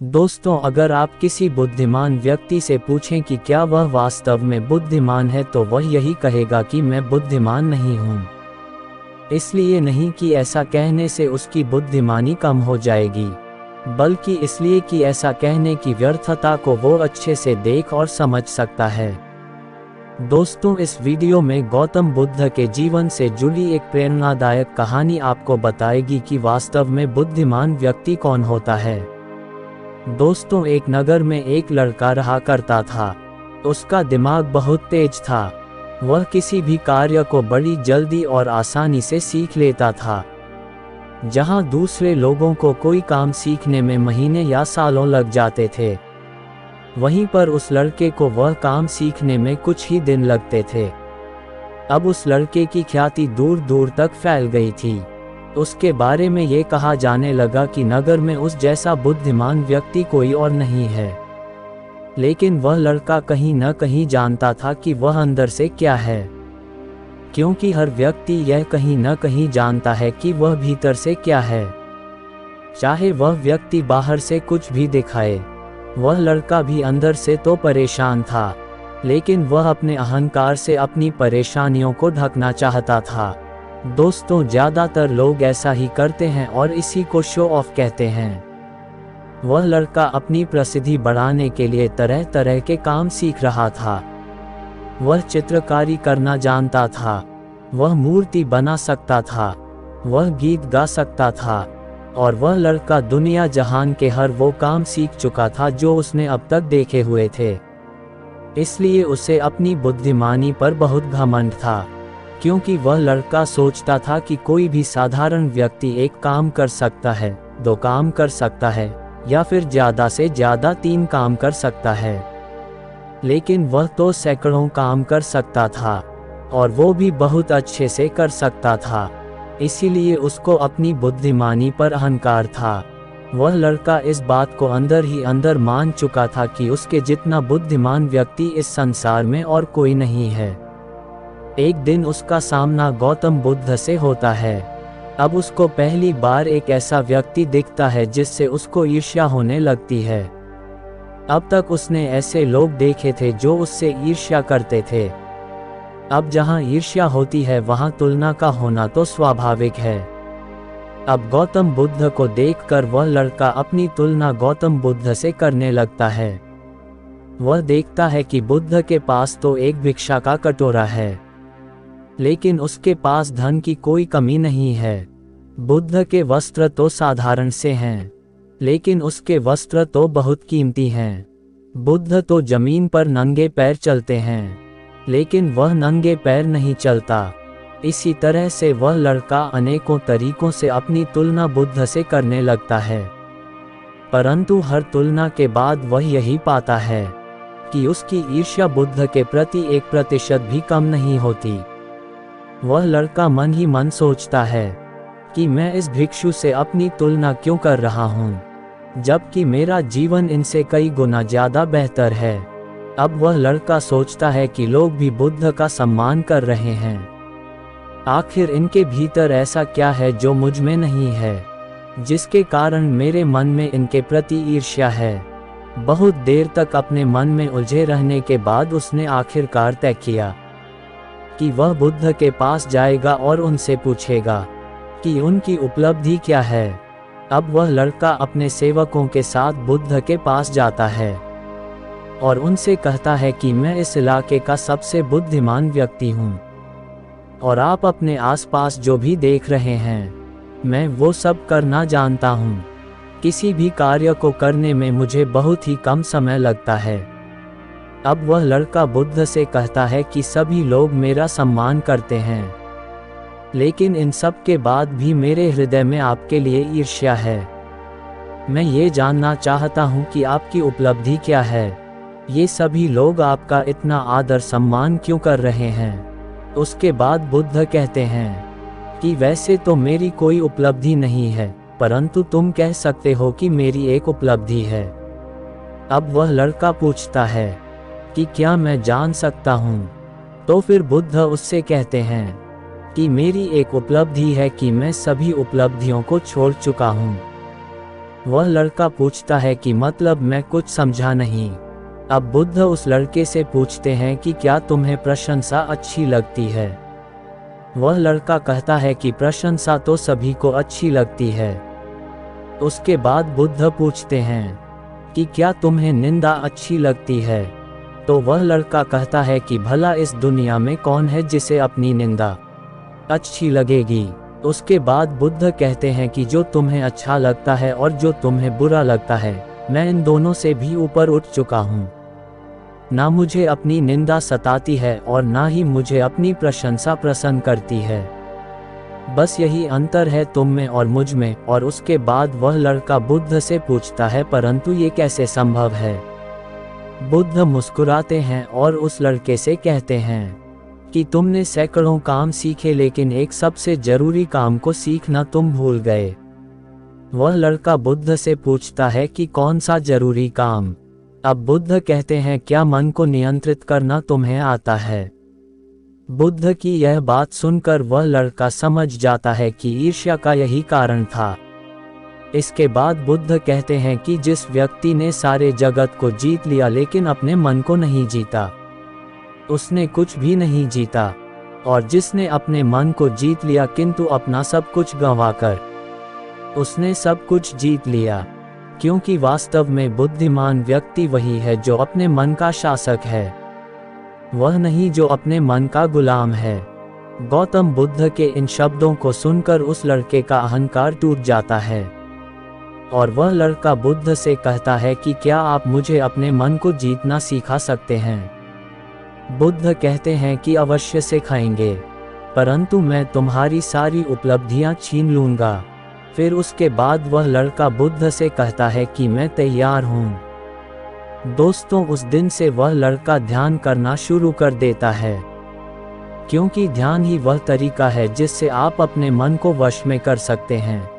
दोस्तों, अगर आप किसी बुद्धिमान व्यक्ति से पूछें कि क्या वह वास्तव में बुद्धिमान है तो वह यही कहेगा कि मैं बुद्धिमान नहीं हूँ। इसलिए नहीं कि ऐसा कहने से उसकी बुद्धिमानी कम हो जाएगी, बल्कि इसलिए कि ऐसा कहने की व्यर्थता को वो अच्छे से देख और समझ सकता है। दोस्तों, इस वीडियो में गौतम बुद्ध के जीवन से जुड़ी एक प्रेरणादायक कहानी आपको बताएगी कि वास्तव में बुद्धिमान व्यक्ति कौन होता है। दोस्तों, एक नगर में एक लड़का रहा करता था। उसका दिमाग बहुत तेज था। वह किसी भी कार्य को बड़ी जल्दी और आसानी से सीख लेता था। जहां दूसरे लोगों को कोई काम सीखने में महीने या सालों लग जाते थे, वहीं पर उस लड़के को वह काम सीखने में कुछ ही दिन लगते थे। अब उस लड़के की ख्याति दूर दूर तक फैल गई थी। उसके बारे में ये कहा जाने लगा कि नगर में उस जैसा बुद्धिमान व्यक्ति कोई और नहीं है। लेकिन वह लड़का कहीं न कहीं जानता था कि वह अंदर से क्या है, क्योंकि हर व्यक्ति यह कहीं न कहीं जानता है कि वह भीतर से क्या है, चाहे वह व्यक्ति बाहर से कुछ भी दिखाए। वह लड़का भी अंदर से तो परेशान था, लेकिन वह अपने अहंकार से अपनी परेशानियों को ढकना चाहता था। दोस्तों, ज़्यादातर लोग ऐसा ही करते हैं और इसी को शो ऑफ कहते हैं। वह लड़का अपनी प्रसिद्धि बढ़ाने के लिए तरह तरह के काम सीख रहा था। वह चित्रकारी करना जानता था, वह मूर्ति बना सकता था, वह गीत गा सकता था, और वह लड़का दुनिया जहान के हर वो काम सीख चुका था जो उसने अब तक देखे हुए थे। इसलिए उसे अपनी बुद्धिमानी पर बहुत घमंड था, क्योंकि वह लड़का सोचता था कि कोई भी साधारण व्यक्ति एक काम कर सकता है, दो काम कर सकता है, या फिर ज़्यादा से ज़्यादा 3 काम कर सकता है। लेकिन वह तो सैकड़ों काम कर सकता था, और वो भी बहुत अच्छे से कर सकता था। इसीलिए उसको अपनी बुद्धिमानी पर अहंकार था। वह लड़का इस बात को अंदर ही अंदर मान चुका था कि उसके जितना बुद्धिमान व्यक्ति इस संसार में और कोई नहीं है। एक दिन उसका सामना गौतम बुद्ध से होता है। अब उसको पहली बार एक ऐसा व्यक्ति दिखता है जिससे उसको ईर्ष्या होने लगती है। अब तक उसने ऐसे लोग देखे थे जो उससे ईर्ष्या करते थे। अब जहां ईर्ष्या होती है वहां तुलना का होना तो स्वाभाविक है। अब गौतम बुद्ध को देखकर वह लड़का अपनी तुलना गौतम बुद्ध से करने लगता है। वह देखता है कि बुद्ध के पास तो एक भिक्षा का कटोरा है, लेकिन उसके पास धन की कोई कमी नहीं है। बुद्ध के वस्त्र तो साधारण से हैं, लेकिन उसके वस्त्र तो बहुत कीमती हैं। बुद्ध तो जमीन पर नंगे पैर चलते हैं, लेकिन वह नंगे पैर नहीं चलता। इसी तरह से वह लड़का अनेकों तरीकों से अपनी तुलना बुद्ध से करने लगता है, परंतु हर तुलना के बाद वह यही पाता है कि उसकी ईर्ष्या बुद्ध के प्रति 1% भी कम नहीं होती। वह लड़का मन ही मन सोचता है कि मैं इस भिक्षु से अपनी तुलना क्यों कर रहा हूँ, जबकि मेरा जीवन इनसे कई गुना ज़्यादा बेहतर है। अब वह लड़का सोचता है कि लोग भी बुद्ध का सम्मान कर रहे हैं। आखिर इनके भीतर ऐसा क्या है जो मुझ में नहीं है, जिसके कारण मेरे मन में इनके प्रति ईर्ष्या है। बहुत देर तक अपने मन में उलझे रहने के बाद उसने आखिरकार तय किया कि वह बुद्ध के पास जाएगा और उनसे पूछेगा कि उनकी उपलब्धि क्या है। अब वह लड़का अपने सेवकों के साथ बुद्ध के पास जाता है और उनसे कहता है कि मैं इस इलाके का सबसे बुद्धिमान व्यक्ति हूँ, और आप अपने आसपास जो भी देख रहे हैं, मैं वो सब करना जानता हूँ। किसी भी कार्य को करने में मुझे बहुत ही कम समय लगता है। अब वह लड़का बुद्ध से कहता है कि सभी लोग मेरा सम्मान करते हैं, लेकिन इन सब के बाद भी मेरे हृदय में आपके लिए ईर्ष्या है। मैं ये जानना चाहता हूँ कि आपकी उपलब्धि क्या है। ये सभी लोग आपका इतना आदर सम्मान क्यों कर रहे हैं। उसके बाद बुद्ध कहते हैं कि वैसे तो मेरी कोई उपलब्धि नहीं है, परंतु तुम कह सकते हो कि मेरी एक उपलब्धि है। अब वह लड़का पूछता है कि क्या मैं जान सकता हूँ। तो फिर बुद्ध उससे कहते हैं कि मेरी एक उपलब्धि है कि मैं सभी उपलब्धियों को छोड़ चुका हूँ। वह लड़का पूछता है कि मतलब मैं कुछ समझा नहीं। अब बुद्ध उस लड़के से पूछते हैं कि क्या तुम्हें प्रशंसा अच्छी लगती है। वह लड़का कहता है कि प्रशंसा तो सभी को अच्छी लगती है। उसके बाद बुद्ध पूछते हैं कि क्या तुम्हें निंदा अच्छी लगती है। तो वह लड़का कहता है कि भला इस दुनिया में कौन है जिसे अपनी निंदा अच्छी लगेगी। उसके बाद बुद्ध कहते हैं कि जो तुम्हें अच्छा लगता है और जो तुम्हें बुरा लगता है, मैं इन दोनों से भी ऊपर उठ चुका हूँ। ना मुझे अपनी निंदा सताती है और ना ही मुझे अपनी प्रशंसा प्रसन्न करती है। बस यही अंतर है तुम में और मुझ में। और उसके बाद वह लड़का बुद्ध से पूछता है परंतु ये कैसे संभव है। बुद्ध मुस्कुराते हैं और उस लड़के से कहते हैं कि तुमने सैकड़ों काम सीखे लेकिन एक सबसे जरूरी काम को सीखना तुम भूल गए। वह लड़का बुद्ध से पूछता है कि कौन सा जरूरी काम। अब बुद्ध कहते हैं क्या मन को नियंत्रित करना तुम्हें आता है। बुद्ध की यह बात सुनकर वह लड़का समझ जाता है कि ईर्ष्या का यही कारण था। इसके बाद बुद्ध कहते हैं कि जिस व्यक्ति ने सारे जगत को जीत लिया लेकिन अपने मन को नहीं जीता, उसने कुछ भी नहीं जीता। और जिसने अपने मन को जीत लिया किंतु अपना सब कुछ गंवाकर, उसने सब कुछ जीत लिया। क्योंकि वास्तव में बुद्धिमान व्यक्ति वही है जो अपने मन का शासक है, वह नहीं जो अपने मन का गुलाम है। गौतम बुद्ध के इन शब्दों को सुनकर उस लड़के का अहंकार टूट जाता है और वह लड़का बुद्ध से कहता है कि क्या आप मुझे अपने मन को जीतना सिखा सकते हैं। बुद्ध कहते हैं कि अवश्य सिखाएंगे, परंतु मैं तुम्हारी सारी उपलब्धियां छीन लूंगा। फिर उसके बाद वह लड़का बुद्ध से कहता है कि मैं तैयार हूं। दोस्तों, उस दिन से वह लड़का ध्यान करना शुरू कर देता है, क्योंकि ध्यान ही वह तरीका है जिससे आप अपने मन को वश में कर सकते हैं।